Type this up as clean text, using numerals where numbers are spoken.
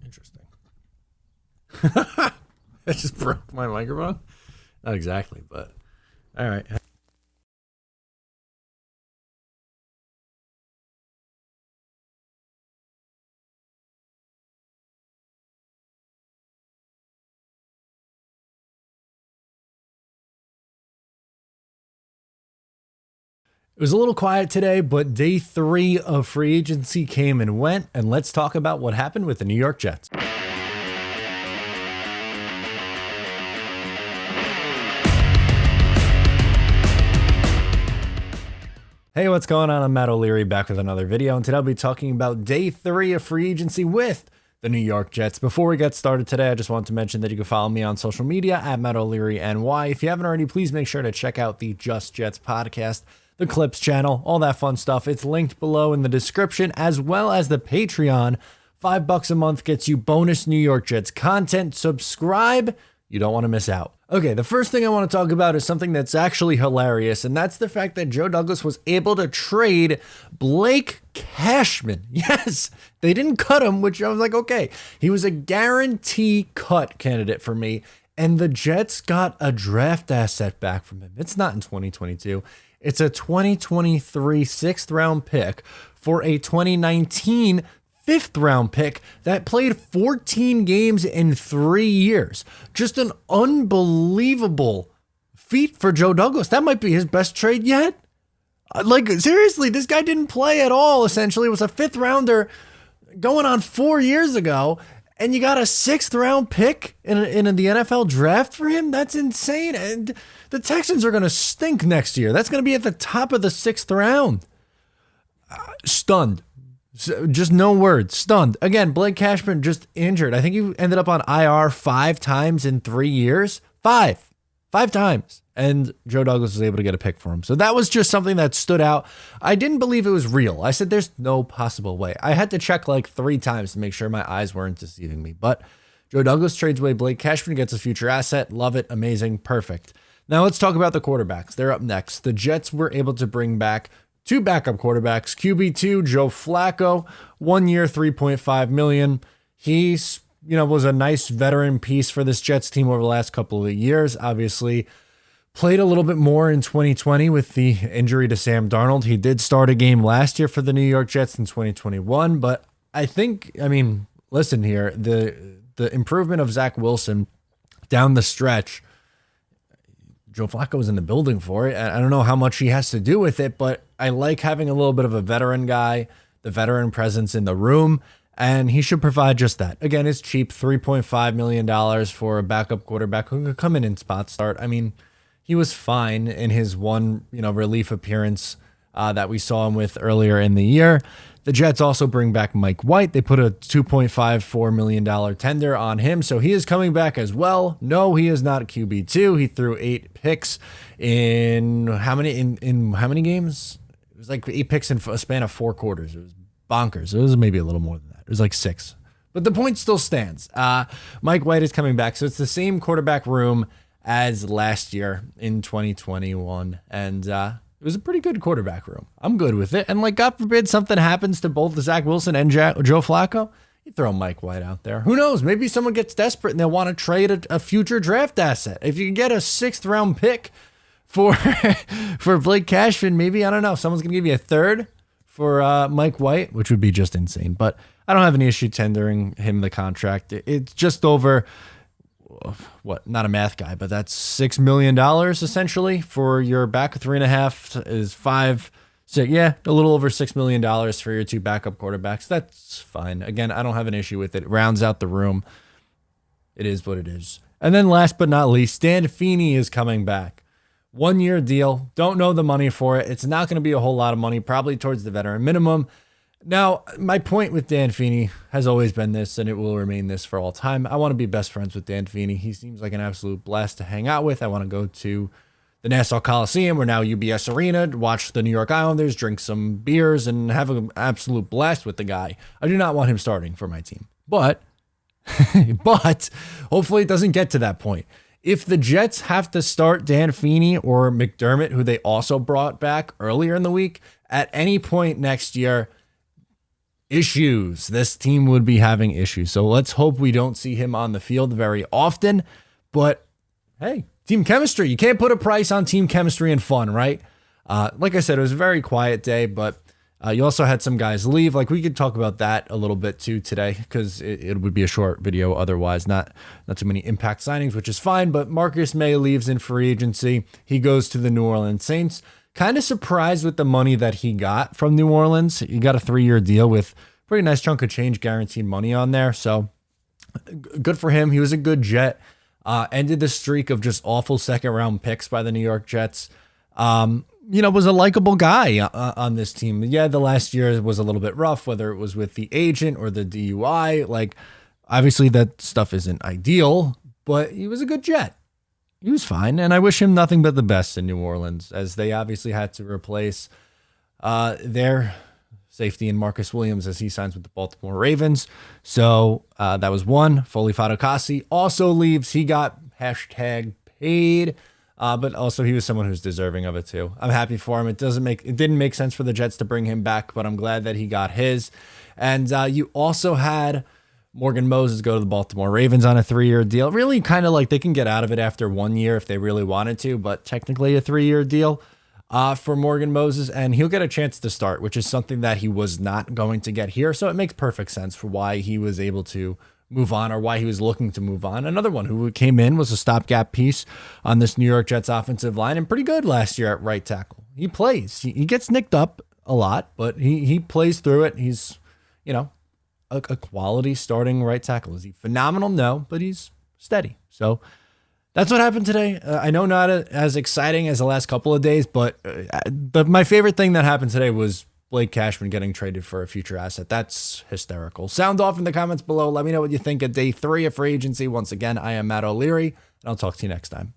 Interesting. I just broke my microphone. Not exactly, but all right. It was a little quiet today, but day 3 of free agency came and went, and let's talk about what happened with the New York Jets. Hey, what's going on? I'm Matt O'Leary back with another video, and today I'll be talking about day 3 of free agency with the New York Jets. Before we get started today, I just wanted to mention that you can follow me on social media at Matt O'Leary NY. If you haven't already, please make sure to check out the Just Jets podcast, the Clips channel, all that fun stuff. It's linked below in the description, as well as the Patreon. $5 a month gets you bonus New York Jets content. Subscribe. You don't want to miss out. Okay, the first thing I want to talk about is something that's actually hilarious, and that's the fact that Joe Douglas was able to trade Blake Cashman. Yes, they didn't cut him, which I was like, okay. He was a guarantee cut candidate for me, and the Jets got a draft asset back from him. It's not in 2022. It's a 2023 6th round pick for a 2019 5th round pick that played 14 games in 3 years. Just an unbelievable feat for Joe Douglas. That might be his best trade yet. Like, seriously, this guy didn't play at all, essentially. It was a 5th rounder going on 4 years ago, and you got a 6th round pick in the NFL draft for him? That's insane. And the Texans are going to stink next year. That's going to be at the top of the 6th round. Stunned. Just no words. Stunned. Again, Blake Cashman just injured. I think he ended up on IR 5 times in 3 years. Five times. And Joe Douglas was able to get a pick for him. So that was just something that stood out. I didn't believe it was real. I said, there's no possible way. I had to check like 3 times to make sure my eyes weren't deceiving me. But Joe Douglas trades away Blake Cashman, gets a future asset. Love it. Amazing. Perfect. Now let's talk about the quarterbacks. They're up next. The Jets were able to bring back 2 backup quarterbacks. QB2, Joe Flacco, 1 year, $3.5 million. He's, was a nice veteran piece for this Jets team over the last couple of years. Obviously, played a little bit more in 2020 with the injury to Sam Darnold. He did start a game last year for the New York Jets in 2021, but listen here, the improvement of Zach Wilson down the stretch, Joe Flacco was in the building for it. I don't know how much he has to do with it, but I like having a little bit of a veteran guy, the veteran presence in the room, and he should provide just that. Again, it's cheap, $3.5 million for a backup quarterback who could come in spot start. He was fine in his one, relief appearance that we saw him with earlier in the year. The Jets also bring back Mike White. They put a $2.54 million tender on him, so he is coming back as well. No, he is not QB2. He threw 8 picks in how many games? It was like 8 picks in a span of 4 quarters. It was bonkers. It was maybe a little more than that. It was like 6. But the point still stands. Mike White is coming back, so it's the same quarterback room as last year in 2021, and it was a pretty good quarterback room. I'm good with it. And God forbid something happens to both Zach Wilson and Joe Flacco, you throw Mike White out there. Who knows? Maybe someone gets desperate and they'll want to trade a future draft asset. If you can get a 6th round pick for Blake Cashman, maybe, I don't know, someone's going to give you a 3rd for Mike White, which would be just insane. But I don't have any issue tendering him the contract. It's just over, not a math guy, but that's $6 million essentially for your back. 3.5 is 5. So yeah, a little over $6 million for your 2 backup quarterbacks. That's fine. Again, I don't have an issue with it. It rounds out the room. It is what it is. And then last but not least, Dan Feeney is coming back. 1 year deal. Don't know the money for it. It's not going to be a whole lot of money, probably towards the veteran minimum. Now, my point with Dan Feeney has always been this, and it will remain this for all time. I want to be best friends with Dan Feeney. He seems like an absolute blast to hang out with. I want to go to the Nassau Coliseum, or now UBS Arena, watch the New York Islanders, drink some beers, and have an absolute blast with the guy. I do not want him starting for my team. But hopefully it doesn't get to that point. If the Jets have to start Dan Feeney or McDermott, who they also brought back earlier in the week, at any point next year, issues. This team would be having issues. So let's hope we don't see him on the field very often. But hey, team chemistry. You can't put a price on team chemistry and fun, right? Like I said, it was a very quiet day, but you also had some guys leave. Like, we could talk about that a little bit too today, because it would be a short video otherwise. Not too many impact signings, which is fine. But Marcus May leaves in free agency. He goes to the New Orleans Saints. Kind of surprised with the money that he got from New Orleans. He got a 3-year deal with a pretty nice chunk of change guaranteed money on there. So good for him. He was a good Jet. Ended the streak of just awful second-round picks by the New York Jets. Was a likable guy on this team. Yeah, the last year was a little bit rough, whether it was with the agent or the DUI. Like, obviously that stuff isn't ideal, but he was a good Jet. He was fine, and I wish him nothing but the best in New Orleans, as they obviously had to replace their safety in Marcus Williams as he signs with the Baltimore Ravens. So that was one. Foley Fatukasi also leaves. He got #paid. But also he was someone who's deserving of it too. I'm happy for him. It didn't make sense for the Jets to bring him back, but I'm glad that he got his. And you also had Morgan Moses go to the Baltimore Ravens on a 3-year deal. Really kind of like they can get out of it after 1 year if they really wanted to, but technically a 3-year deal for Morgan Moses, and he'll get a chance to start, which is something that he was not going to get here. So it makes perfect sense for why he was able to move on, or why he was looking to move on. Another one who came in was a stopgap piece on this New York Jets offensive line, and pretty good last year at right tackle. He plays. He gets nicked up a lot, but he plays through it. He's, a quality starting right tackle. Is he phenomenal? No, but he's steady. So that's what happened today. I know not as exciting as the last couple of days, but my favorite thing that happened today was Blake Cashman getting traded for a future asset. That's hysterical. Sound off in the comments below. Let me know what you think of day 3 of free agency. Once again, I am Matt O'Leary, and I'll talk to you next time.